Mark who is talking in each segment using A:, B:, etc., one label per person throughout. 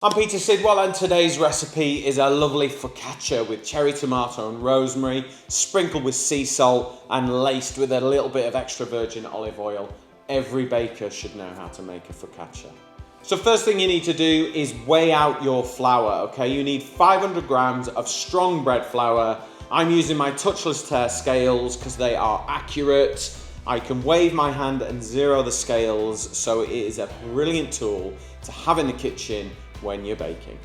A: I'm Peter Sidwell, and today's recipe is a lovely focaccia with cherry tomato and rosemary, sprinkled with sea salt and laced with a little bit of extra virgin olive oil. Every baker should know how to make a focaccia. So first thing you need to do is weigh out your flour, okay? You need 500 grams of strong bread flour. I'm using my Touchless TARE scales because they are accurate. I can wave my hand and zero the scales, so it is a brilliant tool to have in the kitchen when you're baking.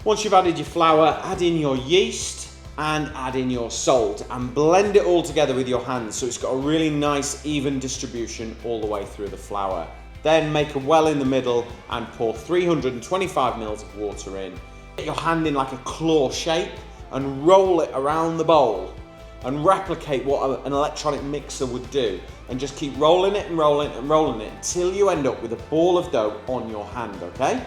A: Once you've added your flour, add in your yeast and add in your salt and blend it all together with your hands so it's got a really nice even distribution all the way through the flour. Then make a well in the middle and pour 325 ml of water in. Get your hand in like a claw shape and roll it around the bowl and replicate what an electronic mixer would do, and just keep rolling it and rolling it and rolling it until you end up with a ball of dough on your hand, okay?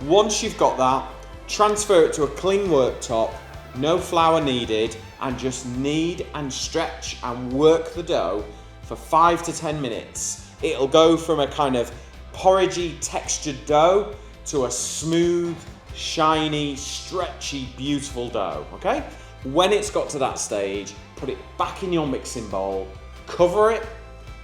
A: Once you've got that, transfer it to a clean worktop, no flour needed, and just knead and stretch and work the dough for 5 to 10 minutes. It'll go from a kind of porridgey textured dough to a smooth, shiny, stretchy, beautiful dough, okay? When it's got to that stage, put it back in your mixing bowl, cover it,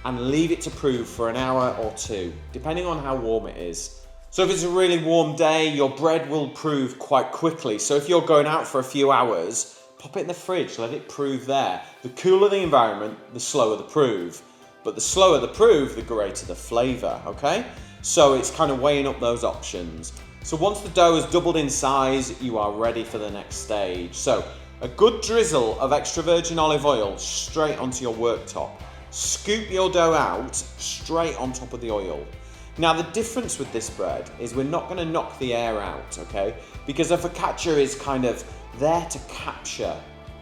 A: and leave it to prove for an hour or two, depending on how warm it is. So if it's a really warm day, your bread will prove quite quickly. So if you're going out for a few hours, pop it in the fridge, let it prove there. The cooler the environment, the slower the prove. But the slower the prove, the greater the flavour, okay? So it's kind of weighing up those options. So once the dough has doubled in size, you are ready for the next stage. So a good drizzle of extra virgin olive oil straight onto your worktop. Scoop your dough out straight on top of the oil. Now the difference with this bread is we're not going to knock the air out, okay? Because a focaccia is kind of there to capture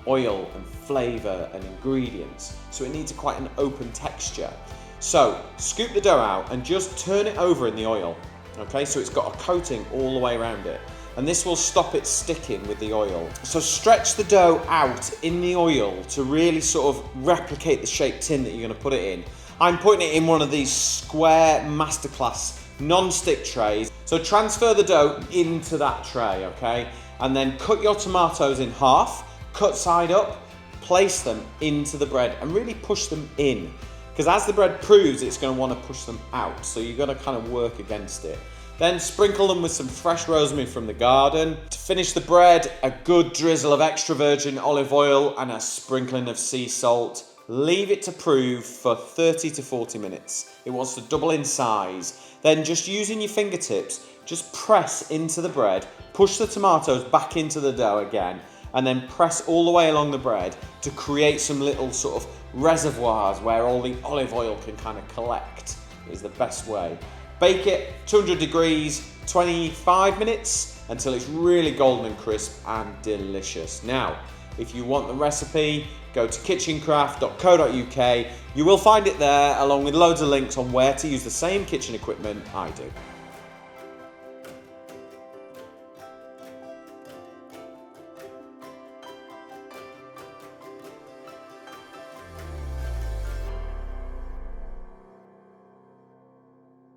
A: oil and flavour and ingredients. So it needs quite an open texture. So scoop the dough out and just turn it over in the oil, okay? So it's got a coating all the way around it. And this will stop it sticking with the oil. So stretch the dough out in the oil to really sort of replicate the shaped tin that you're going to put it in. I'm putting it in one of these square MasterClass non-stick trays. So transfer the dough into that tray, okay? And then cut your tomatoes in half, cut side up, place them into the bread and really push them in. Because as the bread proves, it's going to want to push them out. So you've got to kind of work against it. Then sprinkle them with some fresh rosemary from the garden. To finish the bread, a good drizzle of extra virgin olive oil and a sprinkling of sea salt. Leave it to prove for 30 to 40 minutes. It wants to double in size. Then just using your fingertips, just press into the bread, push the tomatoes back into the dough again, and then press all the way along the bread to create some little sort of reservoirs where all the olive oil can kind of collect, is the best way. Bake it 200 degrees, 25 minutes until it's really golden and crisp and delicious. Now, if you want the recipe, go to kitchencraft.co.uk. You will find it there along with loads of links on where to use the same kitchen equipment I do.